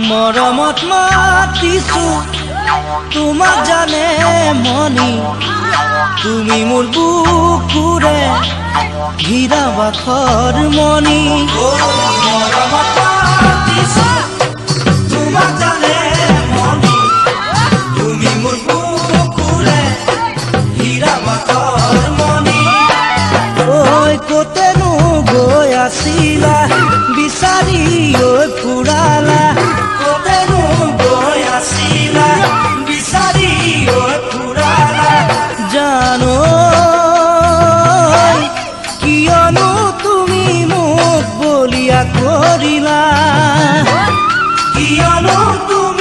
মৰমত মাতিছো তোমাক জানে মনি, তুমি মোৰ বুকুৰে হীৰা বাখৰ মনি। মৰমত মাতিছো তোমাক জানে মনি, তুমি মোৰ বুকুৰে হীৰা বাখৰ মনি। ঐ কতেনো গৈ আছিলা বিচাৰি ঐ ফুৰালা, কতেনো গৈ আছিলা বিচাৰি ঐ ফুৰালা। জানো কিয়নো তুমি মোক বলিয়া কৰিলা, কিয়নো তুমি